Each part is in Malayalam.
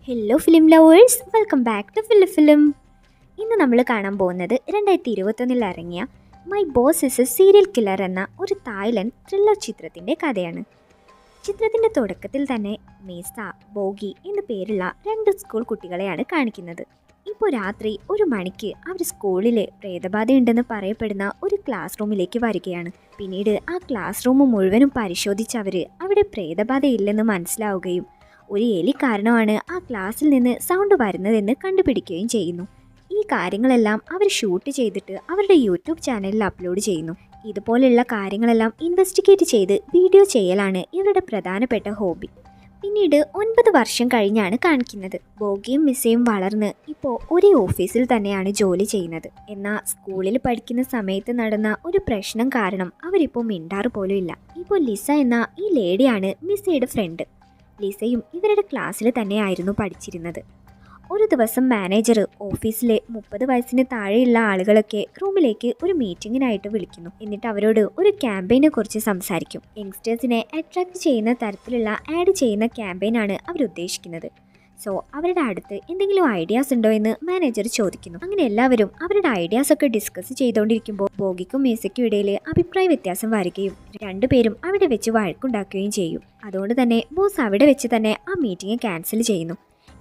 Hello film lovers, welcome back to film. ഇന്ന് നമ്മൾ കാണാൻ പോകുന്നത് 2021 ഇറങ്ങിയ my boss is a serial killer എന്ന ഒരു തായ്ലൻഡ് ത്രില്ലർ ചിത്രത്തിൻ്റെ കഥയാണ്. ചിത്രത്തിൻ്റെ തുടക്കത്തിൽ തന്നെ മീസ, ബോഗി എന്ന പേരുള്ള രണ്ട് സ്കൂൾ കുട്ടികളെയാണ് കാണിക്കുന്നത്. ഇപ്പോൾ രാത്രി 1 മണിക്ക് അവർ സ്കൂളിലെ പ്രേതബാധയുണ്ടെന്ന് പറയപ്പെടുന്ന ഒരു ക്ലാസ് റൂമിലേക്ക് വരികയാണ്. പിന്നീട് ആ ക്ലാസ് റൂം മുഴുവനും പരിശോധിച്ചവർ അവിടെ പ്രേതബാധയില്ലെന്ന് മനസ്സിലാവുകയും ഒരു എലി കാരണമാണ് ആ ക്ലാസ്സിൽ നിന്ന് സൗണ്ട് വരുന്നതെന്ന് കണ്ടുപിടിക്കുകയും ചെയ്യുന്നു. ഈ കാര്യങ്ങളെല്ലാം അവർ ഷൂട്ട് ചെയ്തിട്ട് അവരുടെ യൂട്യൂബ് ചാനലിൽ അപ്ലോഡ് ചെയ്യുന്നു. ഇതുപോലെയുള്ള കാര്യങ്ങളെല്ലാം ഇൻവെസ്റ്റിഗേറ്റ് ചെയ്ത് വീഡിയോ ചെയ്യലാണ് ഇവരുടെ പ്രധാനപ്പെട്ട ഹോബി. പിന്നീട് 9 വർഷം കഴിഞ്ഞാണ് കാണിക്കുന്നത്. ബോഗിയും മിസ്സയും വളർന്ന് ഇപ്പോൾ ഒരേ ഓഫീസിൽ തന്നെയാണ് ജോലി ചെയ്യുന്നത്. എന്നാൽ സ്കൂളിൽ പഠിക്കുന്ന സമയത്ത് നടന്ന ഒരു പ്രശ്നം കാരണം അവരിപ്പോൾ മിണ്ടാറ് പോലും ഇല്ല. ഇപ്പോൾ ലിസ എന്ന ഈ ലേഡിയാണ് മിസ്സയുടെ ഫ്രണ്ട്. ലിസയും ഇവരുടെ ക്ലാസ്സിൽ തന്നെയായിരുന്നു പഠിച്ചിരുന്നത്. ഒരു ദിവസം മാനേജർ ഓഫീസിലെ 30 വയസ്സിന് താഴെയുള്ള ആളുകളൊക്കെ റൂമിലേക്ക് ഒരു മീറ്റിങ്ങിനായിട്ട് വിളിക്കുന്നു. എന്നിട്ട് അവരോട് ഒരു ക്യാമ്പയിനെ കുറിച്ച് സംസാരിക്കും. യങ്സ്റ്റേഴ്സിനെ അട്രാക്ട് ചെയ്യുന്ന തരത്തിലുള്ള ആഡ് ചെയ്യുന്ന ക്യാമ്പയിനാണ് അവർ ഉദ്ദേശിക്കുന്നത്. സോ അവരുടെ അടുത്ത് എന്തെങ്കിലും ഐഡിയാസ് ഉണ്ടോ എന്ന് മാനേജർ ചോദിക്കുന്നു. അങ്ങനെ എല്ലാവരും അവരുടെ ഐഡിയാസ് ഒക്കെ ഡിസ്കസ് ചെയ്തുകൊണ്ടിരിക്കുമ്പോൾ ബോഗിക്കും മീസയ്ക്കും ഇടയിൽ അഭിപ്രായ വ്യത്യാസം വരികയും രണ്ടുപേരും അവിടെ വെച്ച് വഴക്കുണ്ടാക്കുകയും ചെയ്യും. അതുകൊണ്ട് തന്നെ ബോസ് അവിടെ വെച്ച് തന്നെ ആ മീറ്റിംഗ് ക്യാൻസൽ ചെയ്യുന്നു.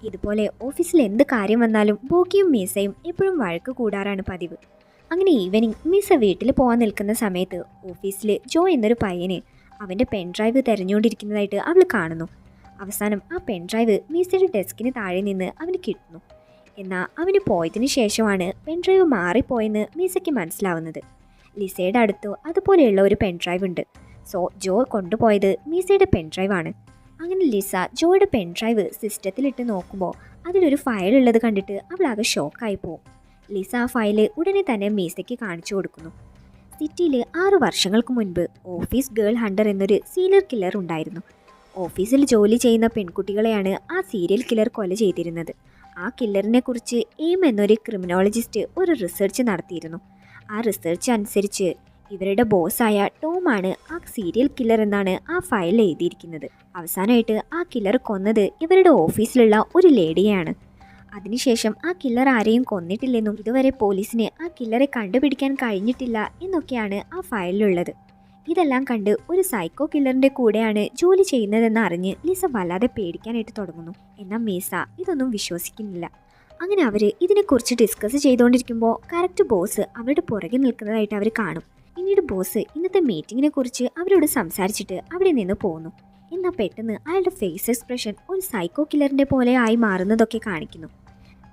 ഇതുപോലെ ഓഫീസിൽ എന്ത് കാര്യം വന്നാലും ബോഗിയും മീസയും എപ്പോഴും വഴക്ക് കൂടാറാണ് പതിവ്. അങ്ങനെ ഈവനിങ് മീസ വീട്ടിൽ പോകാൻ നിൽക്കുന്ന സമയത്ത് ഓഫീസിൽ ജോ എന്നൊരു പയ്യന് അവൻ്റെ പെൻഡ്രൈവ് തിരഞ്ഞുകൊണ്ടിരിക്കുന്നതായിട്ട് അവൾ കാണുന്നു. അവസാനം ആ പെൻഡ്രൈവ് മീസയുടെ ഡെസ്കിന് താഴെ നിന്ന് അവന് കിട്ടുന്നു. എന്നാൽ അവന് പോയതിനു ശേഷമാണ് പെൻഡ്രൈവ് മാറിപ്പോയെന്ന് മീസയ്ക്ക് മനസ്സിലാവുന്നത്. ലിസയുടെ അടുത്ത് അതുപോലെയുള്ള ഒരു പെൻഡ്രൈവ് ഉണ്ട്. സോ ജോ കൊണ്ടുപോയത് മീസയുടെ പെൻഡ്രൈവാണ്. അങ്ങനെ ലിസ ജോയുടെ പെൻഡ്രൈവ് സിസ്റ്റത്തിലിട്ട് നോക്കുമ്പോൾ അതിലൊരു ഫയൽ ഉള്ളത് കണ്ടിട്ട് അവളാകെ ഷോക്കായി പോവും. ലിസ ആ ഫയല് ഉടനെ തന്നെ മീസയ്ക്ക് കാണിച്ചു കൊടുക്കുന്നു. സിറ്റിയിൽ 6 വർഷങ്ങൾക്ക് മുൻപ് ഓഫീസ് ഗേൾ ഹണ്ടർ എന്നൊരു സീരിയൽ കില്ലർ ഉണ്ടായിരുന്നു. ഓഫീസിൽ ജോലി ചെയ്യുന്ന പെൺകുട്ടികളെയാണ് ആ സീരിയൽ കില്ലർ കൊല ചെയ്തിരുന്നത്. ആ കില്ലറിനെ കുറിച്ച് എയിം എന്നൊരു ക്രിമിനോളജിസ്റ്റ് ഒരു റിസർച്ച് നടത്തിയിരുന്നു. ആ റിസർച്ച് അനുസരിച്ച് ഇവരുടെ ബോസായ ടോമാണ് ആ സീരിയൽ കില്ലർ എന്നാണ് ആ ഫയലിൽ എഴുതിയിരിക്കുന്നത്. അവസാനമായിട്ട് ആ കില്ലർ കൊന്നത് ഇവരുടെ ഓഫീസിലുള്ള ഒരു ലേഡിയെയാണ്. അതിനുശേഷം ആ കില്ലർ ആരെയും കൊന്നിട്ടില്ലെന്നും ഇതുവരെ പോലീസിന് ആ കില്ലറെ കണ്ടുപിടിക്കാൻ കഴിഞ്ഞിട്ടില്ല എന്നൊക്കെയാണ് ആ ഫയലിലുള്ളത്. ഇതെല്ലാം കണ്ട് ഒരു സൈക്കോ കില്ലറിൻ്റെ കൂടെയാണ് ജോലി ചെയ്യുന്നതെന്ന് അറിഞ്ഞ് ലിസ വല്ലാതെ പേടിക്കാനായിട്ട് തുടങ്ങുന്നു. എന്നാൽ മീസ ഇതൊന്നും വിശ്വസിക്കുന്നില്ല. അങ്ങനെ അവർ ഇതിനെക്കുറിച്ച് ഡിസ്കസ് ചെയ്തുകൊണ്ടിരിക്കുമ്പോൾ കറക്റ്റ് ബോസ് അവരുടെ പുറകെ നിൽക്കുന്നതായിട്ട് അവർ കാണും. പിന്നീട് ബോസ് ഇന്നത്തെ മീറ്റിങ്ങിനെ കുറിച്ച് അവരോട് സംസാരിച്ചിട്ട് അവിടെ നിന്ന് പോകുന്നു. എന്നാൽ പെട്ടെന്ന് അയാളുടെ ഫേസ് എക്സ്പ്രഷൻ ഒരു സൈക്കോ കില്ലറിൻ്റെ പോലെ ആയി മാറുന്നതൊക്കെ കാണിക്കുന്നു.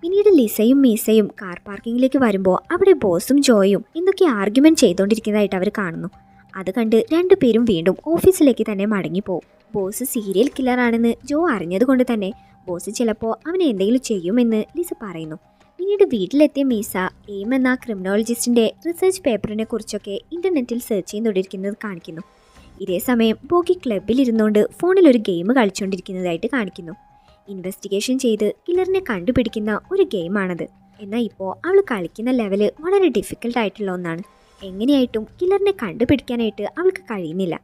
പിന്നീട് ലിസയും മീസയും കാർ പാർക്കിങ്ങിലേക്ക് വരുമ്പോൾ അവിടെ ബോസും ജോയും എന്തൊക്കെ ആർഗ്യുമെൻറ്റ് ചെയ്തുകൊണ്ടിരിക്കുന്നതായിട്ട് അവർ കാണുന്നു. അത് കണ്ട് രണ്ടുപേരും വീണ്ടും ഓഫീസിലേക്ക് തന്നെ മടങ്ങിപ്പോവും. ബോസ് സീരിയൽ കില്ലറാണെന്ന് ജോ അറിഞ്ഞതുകൊണ്ട് തന്നെ ബോസ് ചിലപ്പോൾ അവനെ എന്തെങ്കിലും ചെയ്യുമെന്ന് ലിസ പറയുന്നു. പിന്നീട് വീട്ടിലെത്തിയ മീസ എയിം എന്ന ക്രിമിനോളജിസ്റ്റിൻ്റെ റിസർച്ച് പേപ്പറിനെ കുറിച്ചൊക്കെ ഇൻ്റർനെറ്റിൽ സെർച്ച് ചെയ്തുകൊണ്ടിരിക്കുന്നത് കാണിക്കുന്നു. ഇതേ സമയം ബോഗി ക്ലബ്ബിൽ ഇരുന്നുകൊണ്ട് ഫോണിൽ ഒരു ഗെയിം കളിച്ചുകൊണ്ടിരിക്കുന്നതായിട്ട് കാണിക്കുന്നു. ഇൻവെസ്റ്റിഗേഷൻ ചെയ്ത് കില്ലറിനെ കണ്ടുപിടിക്കുന്ന ഒരു ഗെയിമാണത്. എന്നാൽ ഇപ്പോൾ അവൾ കളിക്കുന്ന ലെവല് വളരെ ഡിഫിക്കൽട്ടായിട്ടുള്ള ഒന്നാണ്. എങ്ങനെയായിട്ടും കില്ലറിനെ കണ്ടുപിടിക്കാനായിട്ട് അവൾക്ക് കഴിയുന്നില്ല.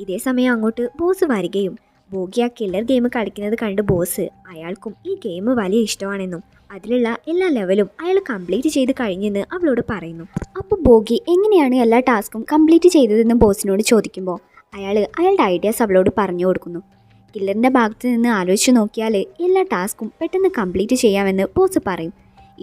ഇതേ സമയം അങ്ങോട്ട് ബോസ് വരികയും ബോഗി ആ കില്ലർ ഗെയിം കളിക്കുന്നത് കണ്ട് ബോസ് അയാൾക്കും ഈ ഗെയിം വലിയ ഇഷ്ടമാണെന്നും അതിലുള്ള എല്ലാ ലെവലും അയാൾ കംപ്ലീറ്റ് ചെയ്ത് കഴിഞ്ഞെന്ന് അവളോട് പറയുന്നു. അപ്പോൾ ബോഗി എങ്ങനെയാണ് എല്ലാ ടാസ്കും കംപ്ലീറ്റ് ചെയ്തതെന്ന് ബോസിനോട് ചോദിക്കുമ്പോൾ അയാളുടെ ഐഡിയാസ് അവളോട് പറഞ്ഞു കൊടുക്കുന്നു. കില്ലറിൻ്റെ ഭാഗത്ത് നിന്ന് ആലോചിച്ച് നോക്കിയാൽ എല്ലാ ടാസ്കും പെട്ടെന്ന് കംപ്ലീറ്റ് ചെയ്യാമെന്ന് ബോസ് പറയും.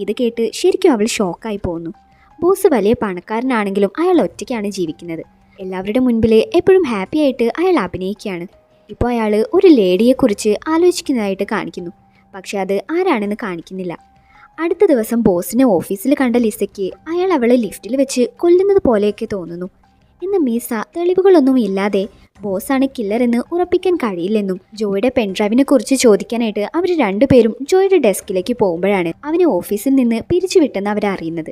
ഇത് കേട്ട് ശരിക്കും അവൾ ഷോക്കായി പോകുന്നു. ബോസ് വലിയ പണക്കാരനാണെങ്കിലും അയാൾ ഒറ്റയ്ക്കാണ് ജീവിക്കുന്നത്. എല്ലാവരുടെ മുൻപിൽ എപ്പോഴും ഹാപ്പി ആയിട്ട് അയാൾ അഭിനയിക്കുകയാണ്. ഇപ്പോൾ അയാൾ ഒരു ലേഡിയെക്കുറിച്ച് ആലോചിക്കുന്നതായിട്ട് കാണിക്കുന്നു. പക്ഷെ അത് ആരാണെന്ന് കാണിക്കുന്നില്ല. അടുത്ത ദിവസം ബോസിനെ ഓഫീസിൽ കണ്ട ലിസയ്ക്ക് അയാൾ അവളെ ലിഫ്റ്റിൽ വെച്ച് കൊല്ലുന്നത് പോലെയൊക്കെ തോന്നുന്നു. ഇന്ന് മീസ തെളിവുകളൊന്നും ഇല്ലാതെ ബോസാണ് കില്ലർ എന്ന് ഉറപ്പിക്കാൻ കഴിയില്ലെന്നും ജോയുടെ പെൻഡ്രൈവിനെ കുറിച്ച് ചോദിക്കാനായിട്ട് അവർ രണ്ടുപേരും ജോയുടെ ഡെസ്കിലേക്ക് പോകുമ്പോഴാണ് അവനെ ഓഫീസിൽ നിന്ന് പിരിച്ചുവിട്ടെന്ന് അവരറിയുന്നത്.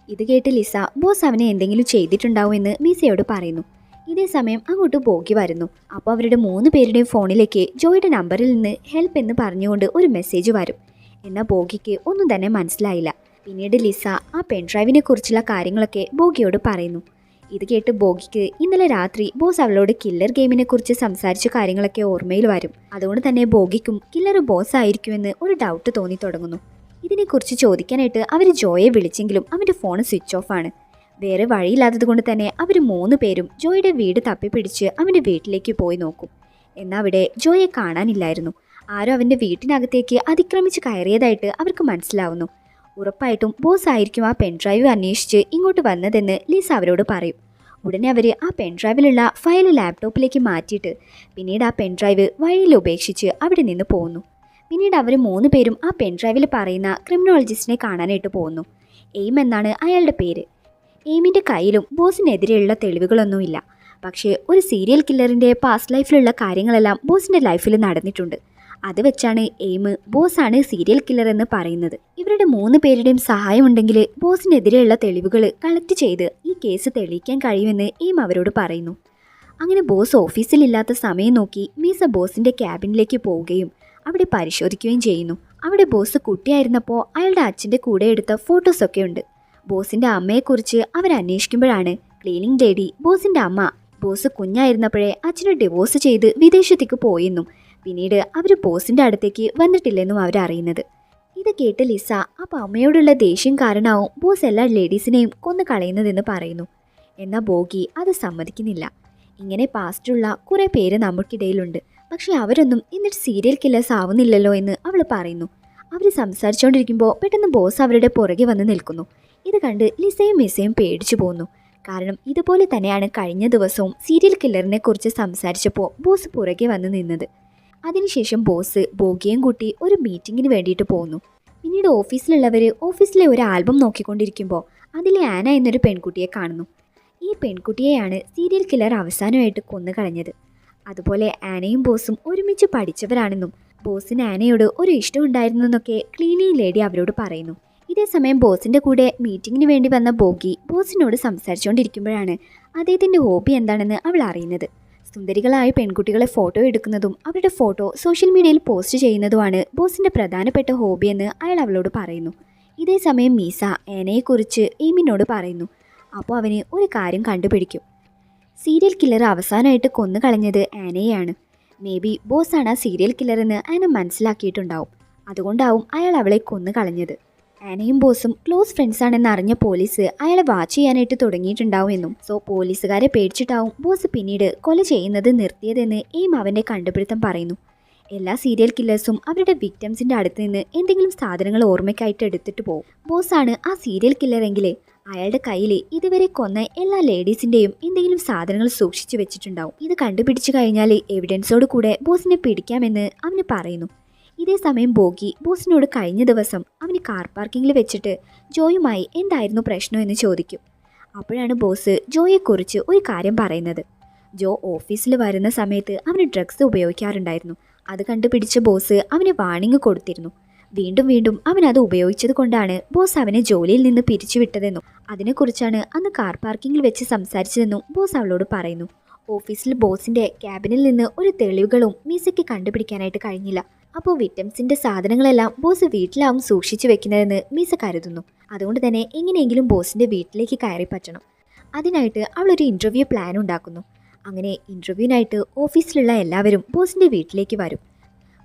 ഇത് കേട്ട് ലിസ ബോസ് അവനെ എന്തെങ്കിലും ചെയ്തിട്ടുണ്ടാവുമെന്ന് മീസയോട് പറയുന്നു. ഇതേ സമയം അങ്ങോട്ട് ബോഗി വരുന്നു. അപ്പോൾ അവരുടെ 3 പേരുടെയും ഫോണിലേക്ക് ജോയുടെ നമ്പറിൽ നിന്ന് ഹെൽപ്പ് എന്ന് പറഞ്ഞുകൊണ്ട് ഒരു മെസ്സേജ് വരും. എന്നാൽ ബോഗിക്ക് ഒന്നും തന്നെ മനസ്സിലായില്ല. പിന്നീട് ലിസ ആ പെൻഡ്രൈവിനെ കുറിച്ചുള്ള കാര്യങ്ങളൊക്കെ ബോഗിയോട് പറയുന്നു. ഇത് കേട്ട് ബോഗിക്ക് ഇന്നലെ രാത്രി ബോസ് അവളോട് കില്ലർ ഗെയിമിനെ കുറിച്ച് സംസാരിച്ച കാര്യങ്ങളൊക്കെ ഓർമ്മയിൽ വരും. അതുകൊണ്ട് തന്നെ ബോഗിക്കും കില്ലർ ബോസ് ആയിരിക്കുമെന്ന് ഒരു ഡൗട്ട് തോന്നി തുടങ്ങുന്നു. ഇതിനെക്കുറിച്ച് ചോദിക്കാനായിട്ട് അവർ ജോയെ വിളിച്ചെങ്കിലും അവൻ്റെ ഫോൺ സ്വിച്ച് ഓഫ് ആണ്. വേറെ വഴിയില്ലാത്തത് കൊണ്ട് തന്നെ അവർ 3 പേരും ജോയുടെ വീട് തപ്പിപ്പിടിച്ച് അവൻ്റെ വീട്ടിലേക്ക് പോയി നോക്കും. എന്നാൽ അവിടെ ജോയെ കാണാനില്ലായിരുന്നു. ആരോ അവൻ്റെ വീട്ടിനകത്തേക്ക് അതിക്രമിച്ച് കയറിയതായിട്ട് അവർക്ക് മനസ്സിലാവുന്നു. ഉറപ്പായിട്ടും ബോസ് ആയിരിക്കും ആ പെൻഡ്രൈവ് അന്വേഷിച്ച് ഇങ്ങോട്ട് വന്നതെന്ന് ലീസ അവരോട് പറയും. ഉടനെ അവർ ആ പെൻഡ്രൈവിലുള്ള ഫയൽ ലാപ്ടോപ്പിലേക്ക് മാറ്റിയിട്ട് പിന്നീട് ആ പെൻഡ്രൈവ് വഴിയിൽ ഉപേക്ഷിച്ച് അവിടെ നിന്ന് പോകുന്നു. പിന്നീട് അവർ 3 പേരും ആ പെൻഡ്രൈവിൽ പറയുന്ന ക്രിമിനോളജിസ്റ്റിനെ കാണാനായിട്ട് പോകുന്നു. എയിം എന്നാണ് അയാളുടെ പേര്. എയിമിൻ്റെ കയ്യിലും ബോസിനെതിരെയുള്ള തെളിവുകളൊന്നുമില്ല. പക്ഷേ ഒരു സീരിയൽ കില്ലറിൻ്റെ പാസ്റ്റ് ലൈഫിലുള്ള കാര്യങ്ങളെല്ലാം ബോസിൻ്റെ ലൈഫിൽ നടന്നിട്ടുണ്ട്. അത് വെച്ചാണ് എയിം ബോസാണ് സീരിയൽ കില്ലർ എന്ന് പറയുന്നത്. ഇവരുടെ 3 പേരുടെയും സഹായമുണ്ടെങ്കിൽ ബോസിനെതിരെയുള്ള തെളിവുകൾ കളക്ട് ചെയ്ത് ഈ കേസ് തെളിയിക്കാൻ കഴിയുമെന്ന് എയിം അവരോട് പറയുന്നു. അങ്ങനെ ബോസ് ഓഫീസിലില്ലാത്ത സമയം നോക്കി മീസ ബോസിൻ്റെ ക്യാബിനിലേക്ക് പോവുകയും അവിടെ പരിശോധിക്കുകയും ചെയ്യുന്നു. അവിടെ ബോസ് കുട്ടിയായിരുന്നപ്പോൾ അയാളുടെ അച്ഛൻ്റെ കൂടെ എടുത്ത ഫോട്ടോസൊക്കെ ഉണ്ട്. ബോസിൻ്റെ അമ്മയെക്കുറിച്ച് അവരന്വേഷിക്കുമ്പോഴാണ് ക്ലീനിങ് ലേഡി ബോസിൻ്റെ അമ്മ ബോസ് കുഞ്ഞായിരുന്നപ്പോഴേ അച്ഛനെ ഡിവോഴ്സ് ചെയ്ത് വിദേശത്തേക്ക് പോയെന്നും പിന്നീട് അവർ ബോസിൻ്റെ അടുത്തേക്ക് വന്നിട്ടില്ലെന്നും അവരറിയുന്നത്. ഇത് കേട്ട് ലിസ അപ്പോൾ അമ്മയോടുള്ള ദേഷ്യം കാരണമാവും ബോസ് എല്ലാ ലേഡീസിനെയും കൊന്നു കളയുന്നതെന്ന് പറയുന്നു. എന്നാൽ ബോഗി അത് സമ്മതിക്കുന്നില്ല. ഇങ്ങനെ പാസ്റ്റുള്ള കുറേ പേര് നമുക്കിടയിലുണ്ട്, പക്ഷേ അവരൊന്നും എന്നിട്ട് സീരിയൽ കില്ലേഴ്സ് ആവുന്നില്ലല്ലോ എന്ന് അവൾ പറയുന്നു. അവർ സംസാരിച്ചുകൊണ്ടിരിക്കുമ്പോൾ പെട്ടെന്ന് ബോസ് അവരുടെ പുറകെ വന്ന് നിൽക്കുന്നു. ഇത് കണ്ട് ലിസയും മിസയും പേടിച്ചു പോകുന്നു. കാരണം ഇതുപോലെ തന്നെയാണ് കഴിഞ്ഞ ദിവസവും സീരിയൽ കില്ലറിനെ കുറിച്ച് സംസാരിച്ചപ്പോൾ ബോസ് പുറകെ വന്ന് നിന്നത്. അതിനുശേഷം ബോസ് ബോഗിയും കൂട്ടി ഒരു മീറ്റിങ്ങിന് വേണ്ടിയിട്ട് പോകുന്നു. പിന്നീട് ഓഫീസിലുള്ളവർ ഓഫീസിലെ ഒരു ആൽബം നോക്കിക്കൊണ്ടിരിക്കുമ്പോൾ അതിലെ ആന എന്നൊരു പെൺകുട്ടിയെ കാണുന്നു. ഈ പെൺകുട്ടിയെയാണ് സീരിയൽ കില്ലർ അവസാനമായിട്ട് കൊന്നു കളഞ്ഞത്. അതുപോലെ ആനയും ബോസും ഒരുമിച്ച് പഠിച്ചവരാണെന്നും ബോസിന് ആനയോട് ഒരു ഇഷ്ടം ഉണ്ടായിരുന്നെന്നൊക്കെ ക്ലീനിങ് ലേഡി അവരോട് പറയുന്നു. ഇതേസമയം ബോസിൻ്റെ കൂടെ മീറ്റിങ്ങിന് വേണ്ടി വന്ന ബോഗി ബോസിനോട് സംസാരിച്ചുകൊണ്ടിരിക്കുമ്പോഴാണ് അദ്ദേഹത്തിൻ്റെ ഹോബി എന്താണെന്ന് അവൾ അറിയുന്നത്. സുന്ദരികളായ പെൺകുട്ടികളെ ഫോട്ടോ എടുക്കുന്നതും അവരുടെ ഫോട്ടോ സോഷ്യൽ മീഡിയയിൽ പോസ്റ്റ് ചെയ്യുന്നതുമാണ് ബോസിൻ്റെ പ്രധാനപ്പെട്ട ഹോബിയെന്ന് അയാൾ അവളോട് പറയുന്നു. ഇതേസമയം മീസ ആനയെക്കുറിച്ച് എയിമിനോട് പറയുന്നു. അപ്പോൾ അവന് ഒരു കാര്യം കണ്ടുപിടിക്കും. സീരിയൽ കില്ലർ അവസാനമായിട്ട് കൊന്നു കളഞ്ഞത് ആനയെയാണ്. മേ ബി ബോസാണ് ആ സീരിയൽ കില്ലറെന്ന് ആന മനസ്സിലാക്കിയിട്ടുണ്ടാവും. അതുകൊണ്ടാവും അയാൾ അവളെ കൊന്നു കളഞ്ഞത്. ആനയും ബോസും ക്ലോസ് ഫ്രണ്ട്സാണെന്ന് അറിഞ്ഞ പോലീസ് അയാളെ വാച്ച് ചെയ്യാനായിട്ട് തുടങ്ങിയിട്ടുണ്ടാവുമെന്നും സോ പോലീസുകാരെ പേടിച്ചിട്ടാവും ബോസ് പിന്നീട് കൊല ചെയ്യുന്നത് നിർത്തിയതെന്ന് എയിം അവൻ്റെ കണ്ടുപിടുത്തം പറയുന്നു. എല്ലാ സീരിയൽ കില്ലേഴ്സും അവരുടെ വിക്ടംസിൻ്റെ അടുത്ത് നിന്ന് എന്തെങ്കിലും സാധനങ്ങൾ ഓർമ്മയ്ക്കായിട്ട് എടുത്തിട്ട് പോകും. ബോസാണ് ആ സീരിയൽ കില്ലറെങ്കിൽ അയാളുടെ കയ്യിൽ ഇതുവരെ കൊന്ന എല്ലാ ലേഡീസിൻ്റെയും എന്തെങ്കിലും സാധനങ്ങൾ സൂക്ഷിച്ചു വെച്ചിട്ടുണ്ടാവും. ഇത് കണ്ടുപിടിച്ചു കഴിഞ്ഞാൽ എവിഡൻസോട് കൂടെ ബോസിനെ പിടിക്കാമെന്ന് അവന് പറയുന്നു. ഇതേസമയം ബോഗി ബോസിനോട് കഴിഞ്ഞ ദിവസം അവന് കാർ പാർക്കിങ്ങിൽ വെച്ചിട്ട് ജോയുമായി എന്തായിരുന്നു പ്രശ്നം എന്ന് ചോദിക്കും. അപ്പോഴാണ് ബോസ് ജോയെക്കുറിച്ച് ഒരു കാര്യം പറയുന്നത്. ജോ ഓഫീസിൽ വരുന്ന സമയത്ത് അവന് ഡ്രഗ്സ് ഉപയോഗിക്കാറുണ്ടായിരുന്നു. അത് കണ്ടുപിടിച്ച ബോസ് അവന് വാണിംഗ് കൊടുത്തിരുന്നു. വീണ്ടും വീണ്ടും അവൻ അത് ഉപയോഗിച്ചത് കൊണ്ടാണ് ബോസ് അവനെ ജോലിയിൽ നിന്ന് പിരിച്ചുവിട്ടതെന്നും അതിനെക്കുറിച്ചാണ് അന്ന് കാർ പാർക്കിങ്ങിൽ വെച്ച് സംസാരിച്ചതെന്നും ബോസ് അവളോട് പറയുന്നു. ഓഫീസിൽ ബോസിൻ്റെ ക്യാബിനിൽ നിന്ന് ഒരു തെളിവുകളും മീസയ്ക്ക് കണ്ടുപിടിക്കാനായിട്ട് കഴിഞ്ഞില്ല. അപ്പോൾ വിക്ടംസിൻ്റെ സാധനങ്ങളെല്ലാം ബോസ് വീട്ടിലാവും സൂക്ഷിച്ചു വെക്കുന്നതെന്ന് മീസ കരുതുന്നു. അതുകൊണ്ട് തന്നെ എങ്ങനെയെങ്കിലും ബോസിൻ്റെ വീട്ടിലേക്ക് കയറി പറ്റണം. അതിനായിട്ട് അവളൊരു ഇൻ്റർവ്യൂ പ്ലാൻ ഉണ്ടാക്കുന്നു. അങ്ങനെ ഇൻ്റർവ്യൂവിനായിട്ട് ഓഫീസിലുള്ള എല്ലാവരും ബോസിൻ്റെ വീട്ടിലേക്ക് വരും.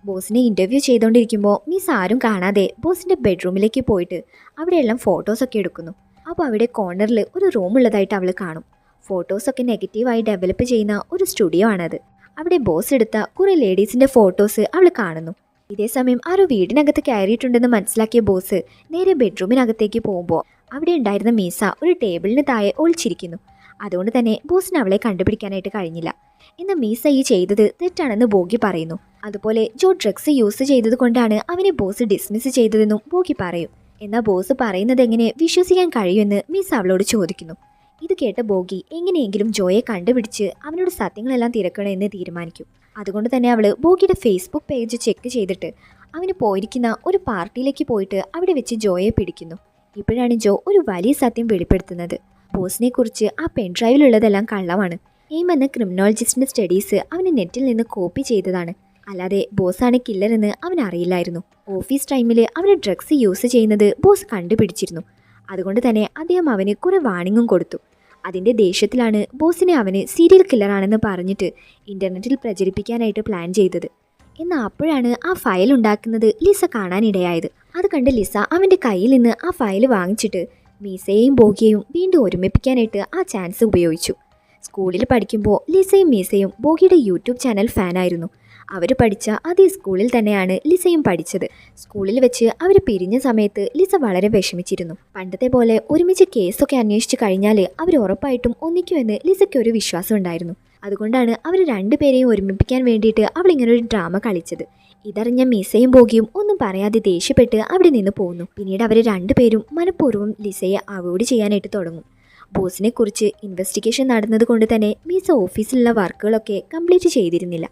ബോസിനെ ഇൻ്റർവ്യൂ ചെയ്തുകൊണ്ടിരിക്കുമ്പോൾ മീസ ആരും കാണാതെ ബോസിൻ്റെ ബെഡ്റൂമിലേക്ക് പോയിട്ട് അവിടെയെല്ലാം ഫോട്ടോസൊക്കെ എടുക്കുന്നു. അപ്പോൾ അവിടെ കോർണറിൽ ഒരു റൂം ഉള്ളതായിട്ട് അവൾ കാണും. ഫോട്ടോസൊക്കെ നെഗറ്റീവായി ഡെവലപ്പ് ചെയ്യുന്ന ഒരു സ്റ്റുഡിയോ ആണത്. അവിടെ ബോസ് എടുത്ത കുറേ ലേഡീസിൻ്റെ ഫോട്ടോസ് അവൾ കാണുന്നു. ഇതേസമയം ആരോ വീടിനകത്ത് കയറിയിട്ടുണ്ടെന്ന് മനസ്സിലാക്കിയ ബോസ് നേരെ ബെഡ്റൂമിനകത്തേക്ക് പോകുമ്പോൾ അവിടെ ഉണ്ടായിരുന്ന മീസ ഒരു ടേബിളിന് താഴെ ഒളിച്ചിരിക്കുന്നു. അതുകൊണ്ട് തന്നെ ബോസിന് അവളെ കണ്ടുപിടിക്കാനായിട്ട് കഴിഞ്ഞില്ല. എന്നാൽ മീസ ഈ ചെയ്തത് തെറ്റാണെന്ന് ബോഗി പറയുന്നു. അതുപോലെ ജോ ഡ്രഗ്സ് യൂസ് ചെയ്തത് കൊണ്ടാണ് അവനെ ബോസ് ഡിസ്മിസ് ചെയ്തതെന്നും ബോഗി പറയും. എന്നാൽ ബോസ് പറയുന്നത് എങ്ങനെ വിശ്വസിക്കാൻ കഴിയുമെന്ന് മീസ അവളോട് ചോദിക്കുന്നു. ഇത് കേട്ട ബോഗി എങ്ങനെയെങ്കിലും ജോയെ കണ്ടുപിടിച്ച് അവനോട് സത്യങ്ങളെല്ലാം തിരക്കണമെന്ന് തീരുമാനിക്കും. അതുകൊണ്ട് തന്നെ അവൾ ബോഗിയുടെ ഫേസ്ബുക്ക് പേജ് ചെക്ക് ചെയ്തിട്ട് അവന് പോയിരിക്കുന്ന ഒരു പാർട്ടിയിലേക്ക് പോയിട്ട് അവിടെ വെച്ച് ജോയെ പിടിക്കുന്നു. ഇപ്പോഴാണ് ജോ ഒരു വലിയ സത്യം വെളിപ്പെടുത്തുന്നത്. ബോസിനെ കുറിച്ച് ആ പെൻഡ്രൈവിലുള്ളതെല്ലാം കള്ളമാണ്. എയിം എന്ന ക്രിമിനോളജിസ്റ്റിൻ്റെ സ്റ്റഡീസ് അവന് നെറ്റിൽ നിന്ന് കോപ്പി ചെയ്തതാണ്. അല്ലാതെ ബോസാണ് കില്ലറെന്ന് അവൻ അറിയില്ലായിരുന്നു. ഓഫീസ് ടൈമിൽ അവന് ഡ്രഗ്സ് യൂസ് ചെയ്യുന്നത് ബോസ് കണ്ടുപിടിച്ചിരുന്നു. അതുകൊണ്ട് തന്നെ അദ്ദേഹം അവന് കുറെ വാണിങ്ങും കൊടുത്തു. അതിൻ്റെ ദേഷ്യത്തിലാണ് ബോസിനെ അവന് സീരിയൽ കില്ലറാണെന്ന് പറഞ്ഞിട്ട് ഇൻ്റർനെറ്റിൽ പ്രചരിപ്പിക്കാനായിട്ട് പ്ലാൻ ചെയ്തത്. എന്നാൽ അപ്പോഴാണ് ആ ഫയൽ ഉണ്ടാക്കുന്നത് ലിസ കാണാനിടയായത്. അത് കണ്ട് ലിസ അവൻ്റെ കയ്യിൽ നിന്ന് ആ ഫയൽ വാങ്ങിച്ചിട്ട് മീസയെയും ബോഗിയെയും വീണ്ടും ഒരുമിപ്പിക്കാനായിട്ട് ആ ചാൻസ് ഉപയോഗിച്ചു. സ്കൂളിൽ പഠിക്കുമ്പോൾ ലിസയും മീസയും ബോഗിയുടെ യൂട്യൂബ് ചാനൽ ഫാനായിരുന്നു. അവർ പഠിച്ച അതേ സ്കൂളിൽ തന്നെയാണ് ലിസയും പഠിച്ചത്. സ്കൂളിൽ വെച്ച് അവർ പിരിഞ്ഞ സമയത്ത് ലിസ വളരെ വിഷമിച്ചിരുന്നു. പണ്ടത്തെ പോലെ ഒരുമിച്ച് കേസൊക്കെ അന്വേഷിച്ച് കഴിഞ്ഞാൽ അവർ ഉറപ്പായിട്ടും ഒന്നിക്കുമെന്ന് ലിസയ്ക്ക് ഒരു വിശ്വാസം ഉണ്ടായിരുന്നു. അതുകൊണ്ടാണ് അവർ രണ്ടുപേരെയും ഒരുമിപ്പിക്കാൻ വേണ്ടിയിട്ട് അവൾ ഇങ്ങനെ ഒരു ഡ്രാമ കളിച്ചത്. ഇതറിഞ്ഞ മീസയും ബോഗിയും ഒന്നും പറയാതെ ദേഷ്യപ്പെട്ട് അവിടെ നിന്ന് പോകുന്നു. പിന്നീട് അവർ രണ്ടുപേരും മനഃപൂർവ്വം ലിസയെ അവോയ്ഡ് ചെയ്യാനായിട്ട് തുടങ്ങും. ബോസിനെ കുറിച്ച് ഇൻവെസ്റ്റിഗേഷൻ നടന്നത് കൊണ്ട് തന്നെ മീസ ഓഫീസിലുള്ള വർക്കുകളൊക്കെ കംപ്ലീറ്റ് ചെയ്തിരുന്നില്ല.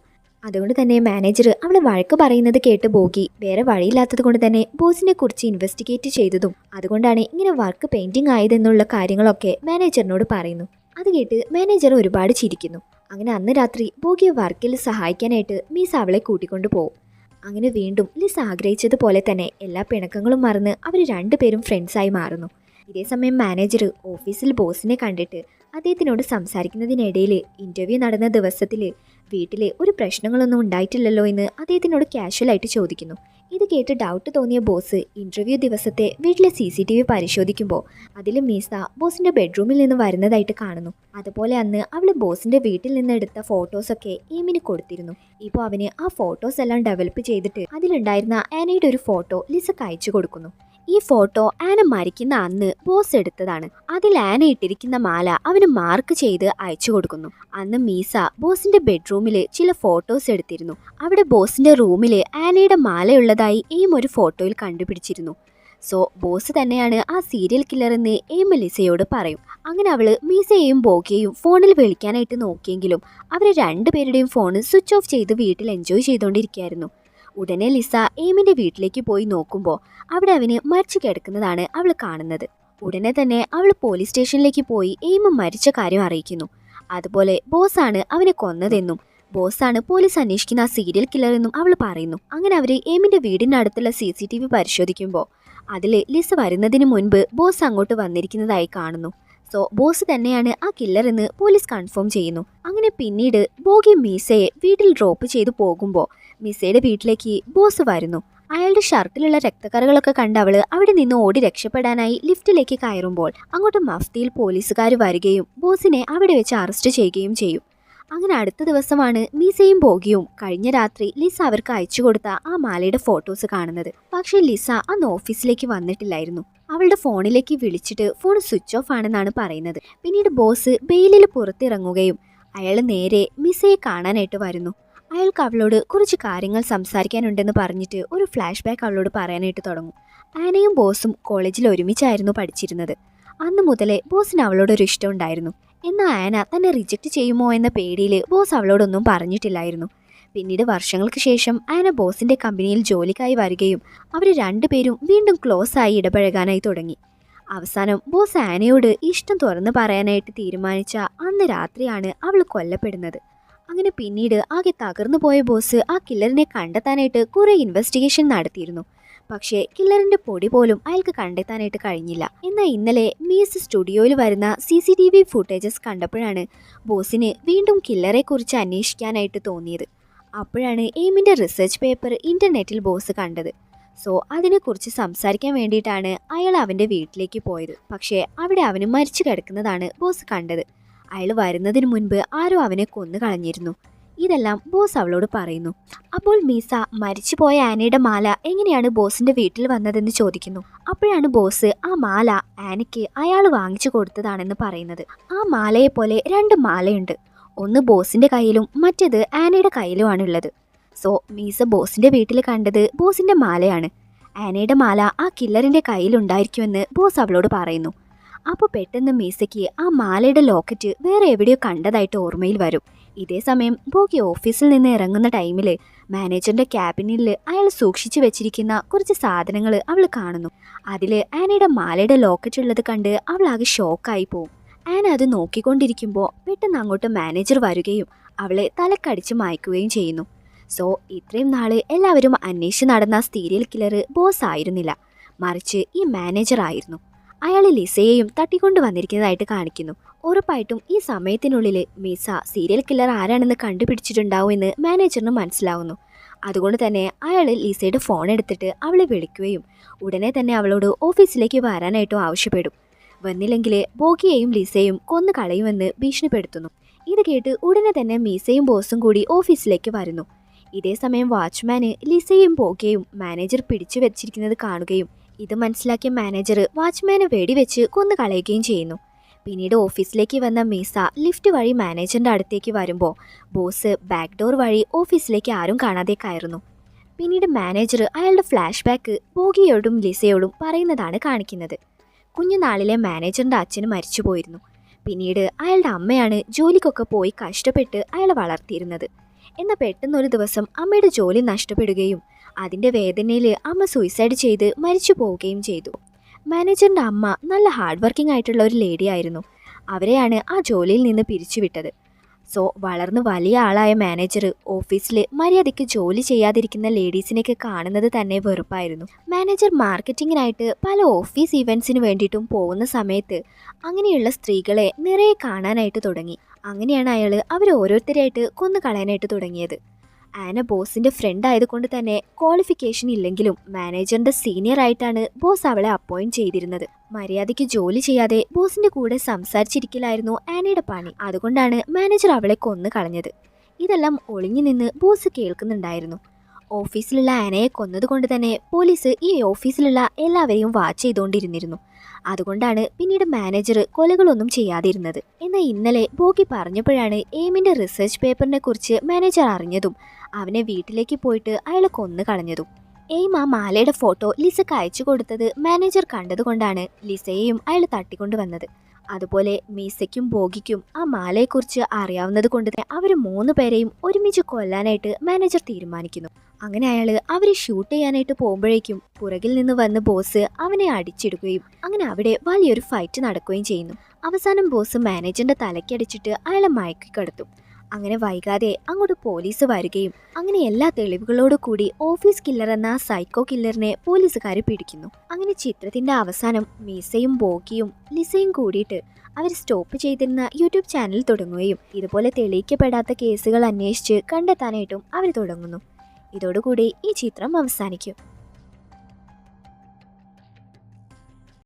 അതുകൊണ്ട് തന്നെ മാനേജർ അവളെ വഴക്ക് പറയുന്നത് കേട്ട് ബോഗി വേറെ വഴിയില്ലാത്തത് കൊണ്ട് തന്നെ ബോസിനെ കുറിച്ച് ഇൻവെസ്റ്റിഗേറ്റ് ചെയ്തതും അതുകൊണ്ടാണ് ഇങ്ങനെ വർക്ക് പെയിൻറ്റിംഗ് ആയതെന്നുള്ള കാര്യങ്ങളൊക്കെ മാനേജറിനോട് പറയുന്നു. അത് കേട്ട് മാനേജർ ഒരുപാട് ചിരിക്കുന്നു. അങ്ങനെ അന്ന് രാത്രി ബോഗിയെ വർക്കിൽ സഹായിക്കാനായിട്ട് മീസ അവളെ കൂട്ടിക്കൊണ്ടു പോകും. അങ്ങനെ വീണ്ടും ലിസ ആഗ്രഹിച്ചതുപോലെ തന്നെ എല്ലാ പിണക്കങ്ങളും മറന്ന് അവർ രണ്ടുപേരും ഫ്രണ്ട്സായി മാറുന്നു. ഇതേസമയം മാനേജർ ഓഫീസിൽ ബോസിനെ കണ്ടിട്ട് അദ്ദേഹത്തിനോട് സംസാരിക്കുന്നതിനിടയിൽ ഇൻ്റർവ്യൂ നടന്ന ദിവസത്തിൽ വീട്ടിൽ ഒരു പ്രശ്നങ്ങളൊന്നും ഉണ്ടായിട്ടില്ലല്ലോ എന്ന് അദ്ദേഹത്തിനോട് കാഷ്വലായിട്ട് ചോദിക്കുന്നു. ഇത് കേട്ട് ഡൗട്ട് തോന്നിയ ബോസ് ഇൻ്റർവ്യൂ ദിവസത്തെ വീട്ടിലെ CCTV പരിശോധിക്കുമ്പോൾ അതിൽ മീസ ബോസിൻ്റെ ബെഡ്റൂമിൽ നിന്ന് വരുന്നതായിട്ട് കാണുന്നു. അതുപോലെ അന്ന് അവൾ ബോസിൻ്റെ വീട്ടിൽ നിന്ന് എടുത്ത ഫോട്ടോസൊക്കെ എയിമിന് കൊടുത്തിരുന്നു. ഇപ്പോൾ അവന് ആ ഫോട്ടോസ് എല്ലാം ഡെവലപ്പ് ചെയ്തിട്ട് അതിലുണ്ടായിരുന്ന ആനയുടെ ഒരു ഫോട്ടോ ലിസക്ക് അയച്ചു കൊടുക്കുന്നു. ഈ ഫോട്ടോ ആന മരിക്കുന്ന അന്ന് ബോസ് എടുത്തതാണ്. അതിൽ ആന ഇട്ടിരിക്കുന്ന മാല അവന് മാർക്ക് ചെയ്ത് അയച്ചു കൊടുക്കുന്നു. അന്ന് മീസ ബോസിന്റെ ബെഡ്റൂമിൽ ചില ഫോട്ടോസ് എടുത്തിരുന്നു. അവിടെ ബോസിന്റെ റൂമിൽ ആനയുടെ മാലയുള്ളതായി എയിം ഒരു ഫോട്ടോയിൽ കണ്ടുപിടിച്ചിരുന്നു. സോ ബോസ് തന്നെയാണ് ആ സീരിയൽ കില്ലർ എന്ന് എയിം ലിസയോട് പറയും. അങ്ങനെ അവള് മീസയെയും ബോഗിയെയും ഫോണിൽ വിളിക്കാനായിട്ട് നോക്കിയെങ്കിലും അവർ രണ്ടുപേരുടെയും ഫോൺ സ്വിച്ച് ഓഫ് ചെയ്ത് വീട്ടിൽ എൻജോയ് ചെയ്തുകൊണ്ടിരിക്കുകയായിരുന്നു. ഉടനെ ലിസ എയിമിന്റെ വീട്ടിലേക്ക് പോയി നോക്കുമ്പോൾ അവിടെ അവന് മരിച്ചു കിടക്കുന്നതാണ് അവൾ കാണുന്നത്. ഉടനെ തന്നെ അവൾ പോലീസ് സ്റ്റേഷനിലേക്ക് പോയി എയിം മരിച്ച കാര്യം അറിയിക്കുന്നു. അതുപോലെ ബോസാണ് അവനെ കൊന്നതെന്നും ബോസാണ് പോലീസ് അന്വേഷിക്കുന്ന ആ സീരിയൽ കില്ലർ എന്നും അവൾ പറയുന്നു. അങ്ങനെ അവർ എയിമിന്റെ വീടിനടുത്തുള്ള CCTV പരിശോധിക്കുമ്പോൾ അതിൽ ലിസ വരുന്നതിന് മുൻപ് ബോസ് അങ്ങോട്ട് വന്നിരിക്കുന്നതായി കാണുന്നു. സോ ബോസ് തന്നെയാണ് ആ കില്ലർ എന്ന് പോലീസ് കൺഫേം ചെയ്യുന്നു. അങ്ങനെ പിന്നീട് ബോഗി മീസയെ വീട്ടിൽ ഡ്രോപ്പ് ചെയ്തു പോകുമ്പോൾ മീസയുടെ വീട്ടിലേക്ക് ബോസ് വരുന്നു. അയാളുടെ ഷർട്ടിലുള്ള രക്തക്കറകളൊക്കെ കണ്ട് അവള് അവിടെ നിന്ന് ഓടി രക്ഷപ്പെടാനായി ലിഫ്റ്റിലേക്ക് കയറുമ്പോൾ അങ്ങോട്ട് മഫ്തിയിൽ പോലീസുകാർ വരികയും ബോസിനെ അവിടെ വെച്ച് അറസ്റ്റ് ചെയ്യുകയും ചെയ്യും. അങ്ങനെ അടുത്ത ദിവസമാണ് മീസയും ബോഗിയും കഴിഞ്ഞ രാത്രി ലിസ അവർക്ക് അയച്ചു കൊടുത്ത ആ മാലയുടെ ഫോട്ടോസ് കാണുന്നത്. പക്ഷേ ലിസ അന്ന് ഓഫീസിലേക്ക് വന്നിട്ടില്ലായിരുന്നു. അവളുടെ ഫോണിലേക്ക് വിളിച്ചിട്ട് ഫോൺ സ്വിച്ച് ഓഫ് ആണെന്നാണ് പറയുന്നത്. പിന്നീട് ബോസ് ബെയിലിൽ പുറത്തിറങ്ങുകയും അയാൾ നേരെ മിസയെ കാണാനായിട്ട് വരുന്നു. അയാൾക്ക് അവളോട് കുറച്ച് കാര്യങ്ങൾ സംസാരിക്കാനുണ്ടെന്ന് പറഞ്ഞിട്ട് ഒരു ഫ്ലാഷ് ബാക്ക് അവളോട് പറയാനായിട്ട് തുടങ്ങും. ആനയും ബോസും കോളേജിൽ ഒരുമിച്ചായിരുന്നു പഠിച്ചിരുന്നത്. അന്ന് മുതലേ ബോസിന് അവളോടൊരു ഇഷ്ടം ഉണ്ടായിരുന്നു. എന്നാൽ ആന തന്നെ റിജക്റ്റ് ചെയ്യുമോ എന്ന പേടിയിൽ ബോസ് അവളോടൊന്നും പറഞ്ഞിട്ടില്ലായിരുന്നു. പിന്നീട് വർഷങ്ങൾക്ക് ശേഷം ആന ബോസിന്റെ കമ്പനിയിൽ ജോലിക്കായി വരികയും അവർ രണ്ടുപേരും വീണ്ടും ക്ലോസ് ആയി ഇടപഴകാനായി തുടങ്ങി. അവസാനം ബോസ് ആനയോട് ഇഷ്ടം തുറന്നു പറയാനായിട്ട് തീരുമാനിച്ച അന്ന് രാത്രിയാണ് അവൾ കൊല്ലപ്പെടുന്നത്. അങ്ങനെ പിന്നീട് ആകെ തകർന്നു പോയ ബോസ് ആ കില്ലറിനെ കണ്ടെത്താനായിട്ട് കുറേ ഇൻവെസ്റ്റിഗേഷൻ നടത്തിയിരുന്നു. പക്ഷേ കില്ലറിന്റെ പൊടി പോലും അയാൾക്ക് കണ്ടെത്താനായിട്ട് കഴിഞ്ഞില്ല. എന്നാൽ ഇന്നലെ മീസ് സ്റ്റുഡിയോയിൽ വരുന്ന CCTV ഫുട്ടേജസ് കണ്ടപ്പോഴാണ് ബോസിന് വീണ്ടും കില്ലറെ കുറിച്ച് അന്വേഷിക്കാനായിട്ട് തോന്നിയത്. അപ്പോഴാണ് എയിമിന്റെ റിസർച്ച് പേപ്പർ ഇന്റർനെറ്റിൽ ബോസ് കണ്ടത്. സോ അതിനെക്കുറിച്ച് സംസാരിക്കാൻ വേണ്ടിയിട്ടാണ് അയാൾ അവൻ്റെ വീട്ടിലേക്ക് പോയത്. പക്ഷേ അവിടെ അവന് മരിച്ചു കിടക്കുന്നതാണ് ബോസ് കണ്ടത്. അയാൾ വരുന്നതിന് മുൻപ് ആരോ അവനെ കൊന്നു കളഞ്ഞിരുന്നു. ഇതെല്ലാം ബോസ് അവളോട് പറയുന്നു. അപ്പോൾ മീസ മരിച്ചുപോയ ആനയുടെ മാല എങ്ങനെയാണ് ബോസിന്റെ വീട്ടിൽ വന്നതെന്ന് ചോദിക്കുന്നു. അപ്പോഴാണ് ബോസ് ആ മാല ആനയ്ക്ക് അയാൾ വാങ്ങിച്ചു കൊടുത്തതാണെന്ന് പറയുന്നത്. ആ മാലയെ പോലെ 2 മാലയുണ്ട്. ഒന്ന് ബോസിന്റെ കയ്യിലും മറ്റേത് ആനയുടെ കയ്യിലുമാണുള്ളത്. സോ മീസ ബോസിന്റെ വീട്ടിൽ കണ്ടത് ബോസിന്റെ മാലയാണ്. ആനയുടെ മാല ആ കില്ലറിന്റെ കയ്യിലുണ്ടായിരിക്കുമെന്ന് ബോസ് അവളോട് പറയുന്നു. അപ്പോൾ പെട്ടെന്ന് മീസയ്ക്ക് ആ മാലയുടെ ലോക്കറ്റ് വേറെ എവിടെയോ കണ്ടതായിട്ട് ഓർമ്മയിൽ വരും. ഇതേ സമയം ബോഗി ഓഫീസിൽ നിന്ന് ഇറങ്ങുന്ന ടൈമിൽ മാനേജറിന്റെ ക്യാബിനിൽ അയാൾ സൂക്ഷിച്ചു വെച്ചിരിക്കുന്ന കുറച്ച് സാധനങ്ങൾ അവൾ കാണുന്നു. അതിൽ ആനയുടെ മാലയുടെ ലോക്കറ്റ് ഉള്ളത് കണ്ട് അവൾ ആകെ ഷോക്കായി പോവും. ആന അത് നോക്കിക്കൊണ്ടിരിക്കുമ്പോൾ പെട്ടെന്ന് അങ്ങോട്ട് മാനേജർ വരികയും അവളെ തലക്കടിച്ച് മയക്കുകയും ചെയ്യുന്നു. സോ ഇത്രയും നാള് എല്ലാവരും അന്വേഷിച്ച് നടന്ന സീരിയൽ കില്ലർ ബോസ് ആയിരുന്നില്ല, മറിച്ച് ഈ മാനേജർ ആയിരുന്നു. അയാൾ ലിസയെയും തട്ടിക്കൊണ്ടു വന്നിരിക്കുന്നതായിട്ട് കാണിക്കുന്നു. ഉറപ്പായിട്ടും ഈ സമയത്തിനുള്ളിൽ മീസ സീരിയൽ കില്ലർ ആരാണെന്ന് കണ്ടുപിടിച്ചിട്ടുണ്ടാവും എന്ന് മാനേജറിന് മനസ്സിലാവുന്നു. അതുകൊണ്ട് തന്നെ അയാൾ ലിസയുടെ ഫോൺ എടുത്തിട്ട് അവളെ വിളിക്കുകയും ഉടനെ തന്നെ അവളോട് ഓഫീസിലേക്ക് വരാനായിട്ടും ആവശ്യപ്പെടും. വന്നില്ലെങ്കിൽ ബോഗിയെയും ലിസയെയും കൊന്നു കളയുമെന്ന് ഭീഷണിപ്പെടുത്തുന്നു. ഇത് കേട്ട് ഉടനെ തന്നെ മീസയും ബോസും കൂടി ഓഫീസിലേക്ക് വരുന്നു. ഇതേ സമയം വാച്ച്മാന് ലിസയും ബോഗിയെയും മാനേജർ പിടിച്ചു വെച്ചിരിക്കുന്നത് കാണുകയും ഇത് മനസ്സിലാക്കിയ മാനേജർ വാച്ച്മാനെ വെടിവെച്ച് കൊന്നു കളയുകയും ചെയ്യുന്നു. പിന്നീട് ഓഫീസിലേക്ക് വന്ന മീസ ലിഫ്റ്റ് വഴി മാനേജറിൻ്റെ അടുത്തേക്ക് വരുമ്പോൾ ബോസ് ബാക്ക് ഡോർ വഴി ഓഫീസിലേക്ക് ആരും കാണാതെ കയറുന്നു. പിന്നീട് മാനേജർ അയാളുടെ ഫ്ലാഷ് ബാക്ക് ബോഗിയോടും ലിസയോടും പറയുന്നതാണ് കാണിക്കുന്നത്. കുഞ്ഞുനാളിലെ മാനേജറിൻ്റെ അച്ഛന് മരിച്ചു പോയിരുന്നു. പിന്നീട് അയാളുടെ അമ്മയാണ് ജോലിക്കൊക്കെ പോയി കഷ്ടപ്പെട്ട് അയാളെ വളർത്തിയിരുന്നത്. എന്നാൽ പെട്ടെന്നൊരു ദിവസം അമ്മയുടെ ജോലി നഷ്ടപ്പെടുകയും അതിൻ്റെ വേദനയിൽ അമ്മ സൂയിസൈഡ് ചെയ്ത് മരിച്ചു പോവുകയും ചെയ്തു. മാനേജറിൻ്റെ അമ്മ നല്ല ഹാർഡ് വർക്കിംഗ് ആയിട്ടുള്ള ഒരു ലേഡി ആയിരുന്നു. അവരെയാണ് ആ ജോലിയിൽ നിന്ന് പിരിച്ചുവിട്ടത്. സോ വളർന്ന് വലിയ ആളായ മാനേജർ ഓഫീസിൽ മര്യാദയ്ക്ക് ജോലി ചെയ്യാതിരിക്കുന്ന ലേഡീസിനെയൊക്കെ കാണുന്നത് തന്നെ വെറുപ്പായിരുന്നു. മാനേജർ മാർക്കറ്റിങ്ങിനായിട്ട് പല ഓഫീസ് ഇവൻറ്റ്സിന് വേണ്ടിയിട്ടും പോകുന്ന സമയത്ത് അങ്ങനെയുള്ള സ്ത്രീകളെ നിറയെ കാണാനായിട്ട് തുടങ്ങി. അങ്ങനെയാണ് അയാൾ അവർ ഓരോരുത്തരായിട്ട് കൊന്നു കളയാനായിട്ട് തുടങ്ങിയത്. ആന ബോസിൻ്റെ ഫ്രണ്ട് ആയതുകൊണ്ട് തന്നെ ക്വാളിഫിക്കേഷൻ ഇല്ലെങ്കിലും മാനേജറിൻ്റെ സീനിയർ ആയിട്ടാണ് ബോസ് അവളെ അപ്പോയിൻറ്റ് ചെയ്തിരുന്നത്. മര്യാദയ്ക്ക് ജോലി ചെയ്യാതെ ബോസിൻ്റെ കൂടെ സംസാരിച്ചിരിക്കലായിരുന്നു ആനയുടെ പണി. അതുകൊണ്ടാണ് മാനേജർ അവളെ കൊന്നു കളഞ്ഞത്. ഇതെല്ലാം ഒളിഞ്ഞു നിന്ന് ബോസ് കേൾക്കുന്നുണ്ടായിരുന്നു. ഓഫീസിലുള്ള ആനയെ കൊന്നതുകൊണ്ട് തന്നെ പോലീസ് ഈ ഓഫീസിലുള്ള എല്ലാവരെയും വാച്ച് ചെയ്തുകൊണ്ടിരുന്നിരുന്നു. അതുകൊണ്ടാണ് പിന്നീട് മാനേജർ കൊലകളൊന്നും ചെയ്യാതിരുന്നത്. എന്നാൽ ഇന്നലെ ബോഗി പറഞ്ഞപ്പോഴാണ് എയിമിൻ്റെ റിസർച്ച് പേപ്പറിനെ കുറിച്ച് മാനേജർ അറിഞ്ഞതും അവനെ വീട്ടിലേക്ക് പോയിട്ട് അയാളെ കൊന്നു കളഞ്ഞതും. എയിം ആ മാലയുടെ ഫോട്ടോ ലിസക്ക് അയച്ചു കൊടുത്തത് മാനേജർ കണ്ടതുകൊണ്ടാണ് ലിസയെയും അയാൾ തട്ടിക്കൊണ്ടുവന്നത്. അതുപോലെ മീസയ്ക്കും ബോഗിക്കും ആ മാലയെക്കുറിച്ച് അറിയാവുന്നത് കൊണ്ട് തന്നെ അവർ 3 പേരെയും ഒരുമിച്ച് കൊല്ലാനായിട്ട് മാനേജർ തീരുമാനിക്കുന്നു. അങ്ങനെ അയാൾ അവരെ ഷൂട്ട് ചെയ്യാനായിട്ട് പോകുമ്പോഴേക്കും പുറകിൽ നിന്ന് വന്ന് ബോസ് അവനെ അടിച്ചിടുകയും അങ്ങനെ അവിടെ വലിയൊരു ഫൈറ്റ് നടക്കുകയും ചെയ്യുന്നു. അവസാനം ബോസ് മാനേജറിന്റെ തലയ്ക്കടിച്ചിട്ട് അയാളെ മയക്കിക്കിടത്തും. അങ്ങനെ വൈകാതെ അങ്ങോട്ട് പോലീസ് വരികയും അങ്ങനെ എല്ലാ തെളിവുകളോടു കൂടി ഓഫീസ് കില്ലർ എന്ന സൈക്കോ കില്ലറിനെ പോലീസുകാർ പിടിക്കുന്നു. അങ്ങനെ ചിത്രത്തിന്റെ അവസാനം മീസയും ബോഗിയും ലിസയും കൂടിയിട്ട് അവർ സ്റ്റോപ്പ് ചെയ്തിരുന്ന യൂട്യൂബ് ചാനൽ തുടങ്ങുകയും ഇതുപോലെ തെളിയിക്കപ്പെടാത്ത കേസുകൾ അന്വേഷിച്ച് കണ്ടെത്താനായിട്ടും അവർ തുടങ്ങുന്നു. ഇതോടുകൂടി ഈ ചിത്രം അവസാനിക്കും.